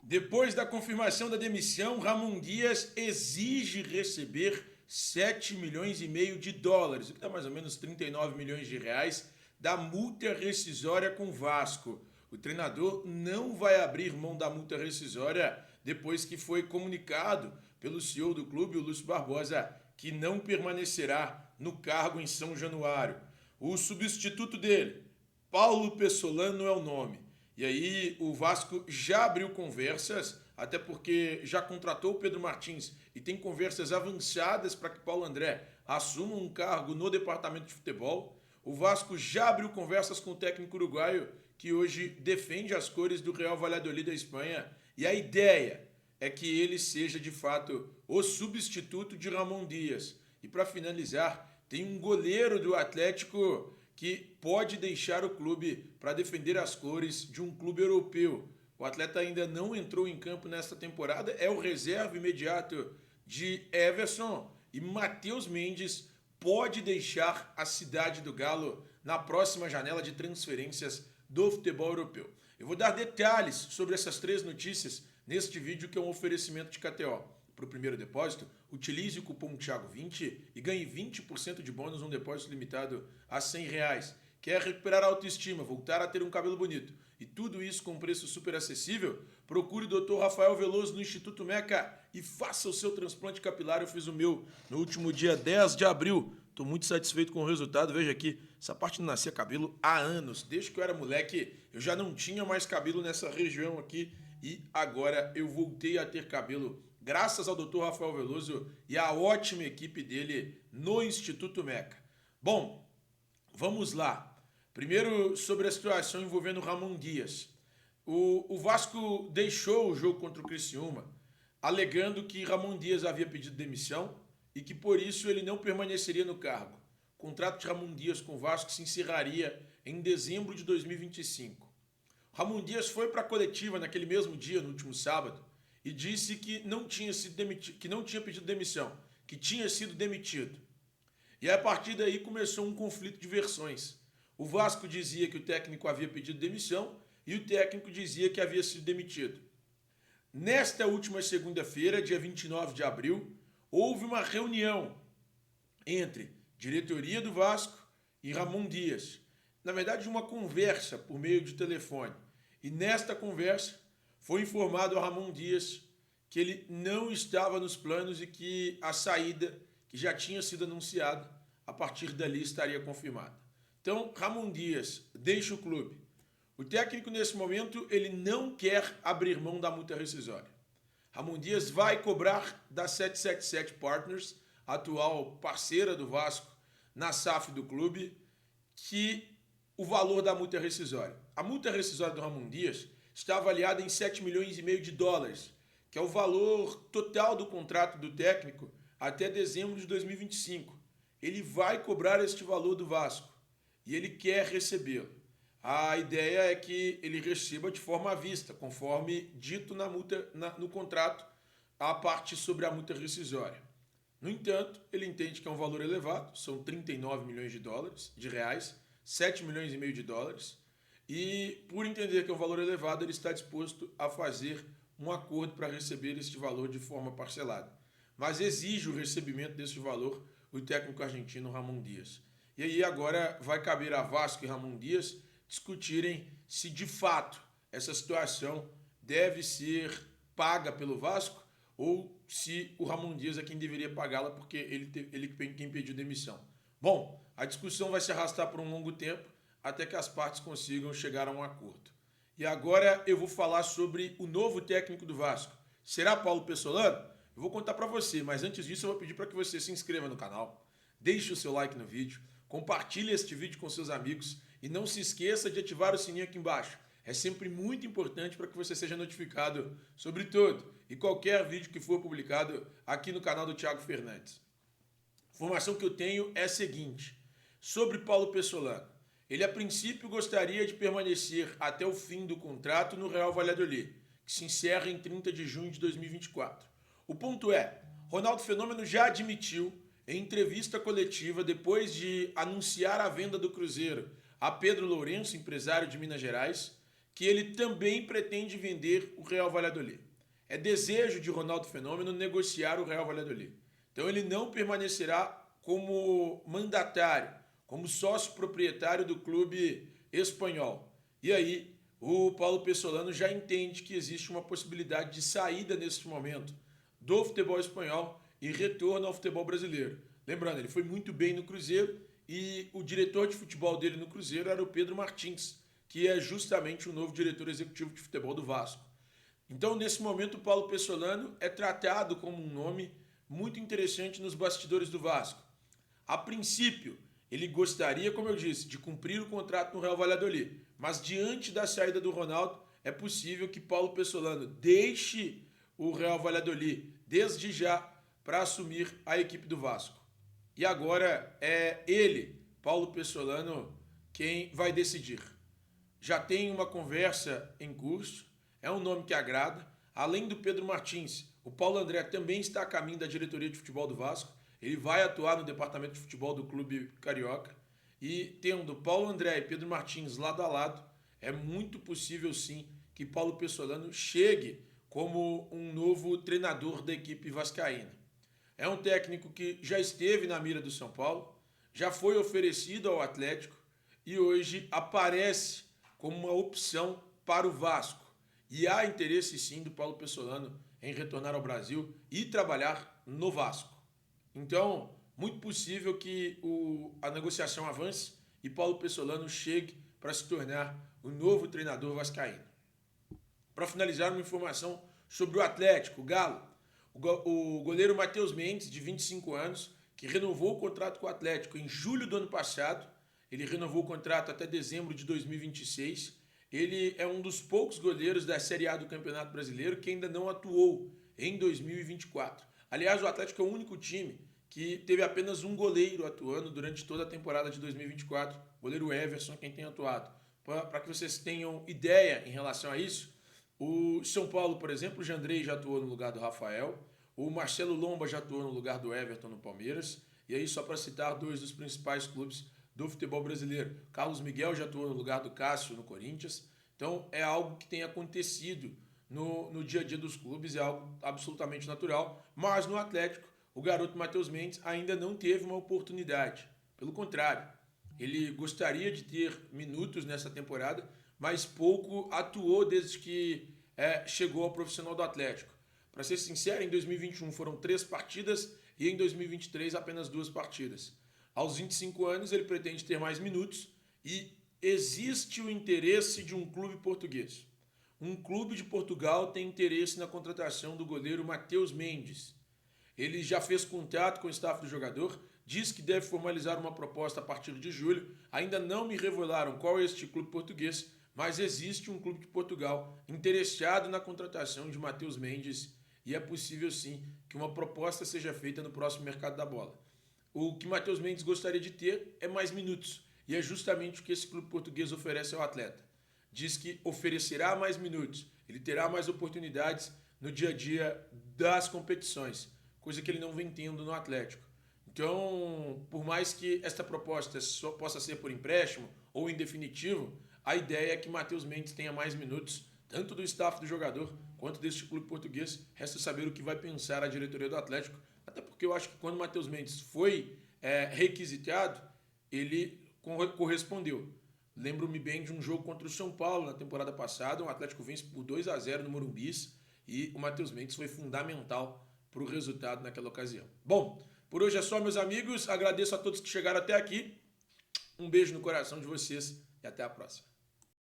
Depois da confirmação da demissão, Ramon Dias exige receber 7 milhões e meio de dólares, o que dá mais ou menos 39 milhões de reais, da multa rescisória com o Vasco. O treinador não vai abrir mão da multa rescisória depois que foi comunicado pelo CEO do clube, o Lúcio Barbosa, que não permanecerá no cargo em São Januário. O substituto dele, Paulo Pessolano é o nome. E aí o Vasco já abriu conversas, até porque já contratou o Pedro Martins e tem conversas avançadas para que Paulo André assuma um cargo no departamento de futebol. O Vasco já abriu conversas com o técnico uruguaio, que hoje defende as cores do Real Valladolid da Espanha. E a ideia é que ele seja, de fato, o substituto de Ramon Dias. E para finalizar, tem um goleiro do Atlético que pode deixar o clube para defender as cores de um clube europeu. O atleta ainda não entrou em campo nesta temporada, é o reserva imediato de Everson, e Matheus Mendes pode deixar a cidade do Galo na próxima janela de transferências do futebol europeu. Eu vou dar detalhes sobre essas três notícias neste vídeo, que é um oferecimento de KTO. Para o primeiro depósito, utilize o cupom Thiago20 e ganhe 20% de bônus num depósito limitado a R$ 100. Quer recuperar a autoestima, voltar a ter um cabelo bonito e tudo isso com um preço super acessível? Procure o Dr. Rafael Veloso no Instituto Meca e faça o seu transplante capilar. Eu fiz o meu no último dia 10 de abril. Estou muito satisfeito com o resultado. Veja aqui, essa parte não nascia cabelo há anos. Desde que eu era moleque, eu já não tinha mais cabelo nessa região aqui e agora eu voltei a ter cabelo graças ao Dr. Rafael Veloso e à ótima equipe dele no Instituto Meca. Bom, vamos lá. Primeiro, sobre a situação envolvendo Ramon Dias. O Vasco deixou o jogo contra o Criciúma, alegando que Ramon Dias havia pedido demissão e que por isso ele não permaneceria no cargo. O contrato de Ramon Dias com o Vasco se encerraria em dezembro de 2025. Ramon Dias foi para a coletiva naquele mesmo dia, no último sábado, e disse que não tinha pedido demissão, que tinha sido demitido. E a partir daí começou um conflito de versões. O Vasco dizia que o técnico havia pedido demissão e o técnico dizia que havia sido demitido. Nesta última segunda-feira, dia 29 de abril, houve uma reunião entre diretoria do Vasco e Ramon Dias. Na verdade, uma conversa por meio de telefone. E nesta conversa foi informado a Ramon Dias que ele não estava nos planos e que a saída, que já tinha sido anunciada, a partir dali estaria confirmada. Então, Ramon Dias deixa o clube. O técnico, nesse momento, ele não quer abrir mão da multa rescisória. Ramon Dias vai cobrar da 777 Partners, atual parceira do Vasco na SAF do clube, que o valor da multa rescisória. A multa rescisória do Ramon Dias está avaliada em 7 milhões e meio de dólares, que é o valor total do contrato do técnico até dezembro de 2025. Ele vai cobrar este valor do Vasco e ele quer recebê-lo. A ideia é que ele receba de forma à vista, conforme dito no contrato, a parte sobre a multa rescisória. No entanto, ele entende que é um valor elevado, são 39 milhões de dólares, de reais, 7 milhões e meio de dólares, e por entender que é um valor elevado, ele está disposto a fazer um acordo para receber este valor de forma parcelada. Mas exige o recebimento deste valor o técnico argentino Ramon Dias. E aí agora vai caber a Vasco e Ramon Dias discutirem se de fato essa situação deve ser paga pelo Vasco ou se o Ramon Dias é quem deveria pagá-la porque ele quem pediu demissão. Bom, a discussão vai se arrastar por um longo tempo até que as partes consigam chegar a um acordo. E agora eu vou falar sobre o novo técnico do Vasco. Será Paulo Pessolano? Eu vou contar para você, mas antes disso eu vou pedir para que você se inscreva no canal, deixe o seu like no vídeo, compartilhe este vídeo com seus amigos e não se esqueça de ativar o sininho aqui embaixo. É sempre muito importante para que você seja notificado sobre todo e qualquer vídeo que for publicado aqui no canal do Thiago Fernandes. A informação que eu tenho é a seguinte, sobre Paulo Pessolano. Ele, a princípio, gostaria de permanecer até o fim do contrato no Real Valladolid, que se encerra em 30 de junho de 2024. O ponto é, Ronaldo Fenômeno já admitiu, em entrevista coletiva, depois de anunciar a venda do Cruzeiro a Pedro Lourenço, empresário de Minas Gerais, que ele também pretende vender o Real Valladolid. É desejo de Ronaldo Fenômeno negociar o Real Valladolid. Então ele não permanecerá como mandatário, como sócio proprietário do clube espanhol. E aí o Paulo Pessolano já entende que existe uma possibilidade de saída neste momento do futebol espanhol e retorno ao futebol brasileiro. Lembrando, ele foi muito bem no Cruzeiro e o diretor de futebol dele no Cruzeiro era o Pedro Martins, que é justamente o novo diretor executivo de futebol do Vasco. Então, nesse momento, o Paulo Pessolano é tratado como um nome muito interessante nos bastidores do Vasco. A princípio, ele gostaria, como eu disse, de cumprir o contrato no Real Valladolid, mas diante da saída do Ronaldo, é possível que Paulo Pessolano deixe o Real Valladolid desde já para assumir a equipe do Vasco. E agora é ele, Paulo Pessolano, quem vai decidir. Já tem uma conversa em curso, é um nome que agrada. Além do Pedro Martins, o Paulo André também está a caminho da diretoria de futebol do Vasco. Ele vai atuar no departamento de futebol do clube carioca. E tendo Paulo André e Pedro Martins lado a lado, é muito possível sim que Paulo Pessolano chegue como um novo treinador da equipe vascaína. É um técnico que já esteve na mira do São Paulo, já foi oferecido ao Atlético e hoje aparece como uma opção para o Vasco. E há interesse sim do Paulo Pessolano em retornar ao Brasil e trabalhar no Vasco. Então, muito possível que a negociação avance e Paulo Pessolano chegue para se tornar o novo treinador vascaíno. Para finalizar, uma informação sobre o Atlético, o Galo. O goleiro Matheus Mendes, de 25 anos, que renovou o contrato com o Atlético em julho do ano passado. Ele renovou o contrato até dezembro de 2026. Ele é um dos poucos goleiros da Série A do Campeonato Brasileiro que ainda não atuou em 2024. Aliás, o Atlético é o único time que teve apenas um goleiro atuando durante toda a temporada de 2024. O goleiro Everson, quem tem atuado. Para que vocês tenham ideia em relação a isso, o São Paulo, por exemplo, o Jandrei já atuou no lugar do Rafael, o Marcelo Lomba já atuou no lugar do Everton no Palmeiras, e aí só para citar dois dos principais clubes do futebol brasileiro. Carlos Miguel já atuou no lugar do Cássio no Corinthians. Então é algo que tem acontecido no dia a dia dos clubes, é algo absolutamente natural, mas no Atlético o garoto Matheus Mendes ainda não teve uma oportunidade. Pelo contrário, ele gostaria de ter minutos nessa temporada, mas pouco atuou desde que chegou ao profissional do Atlético. Para ser sincero, em 2021 foram 3 partidas e em 2023 apenas 2 partidas. Aos 25 anos ele pretende ter mais minutos e existe o interesse de um clube português. Um clube de Portugal tem interesse na contratação do goleiro Matheus Mendes. Ele já fez contato com o staff do jogador, diz que deve formalizar uma proposta a partir de julho. Ainda não me revelaram qual é este clube português, mas existe um clube de Portugal interessado na contratação de Matheus Mendes e é possível sim que uma proposta seja feita no próximo mercado da bola. O que Matheus Mendes gostaria de ter é mais minutos e é justamente o que esse clube português oferece ao atleta. Diz que oferecerá mais minutos, ele terá mais oportunidades no dia a dia das competições, coisa que ele não vem tendo no Atlético. Então, por mais que esta proposta só possa ser por empréstimo ou em definitivo, a ideia é que Matheus Mendes tenha mais minutos, tanto do staff do jogador quanto deste clube português. Resta saber o que vai pensar a diretoria do Atlético, até porque eu acho que quando Matheus Mendes foi requisitado, ele correspondeu. Lembro-me bem de um jogo contra o São Paulo na temporada passada, o Atlético vence por 2-0 no Morumbis e o Matheus Mendes foi fundamental para o resultado naquela ocasião. Bom, por hoje é só, meus amigos. Agradeço a todos que chegaram até aqui. Um beijo no coração de vocês e até a próxima.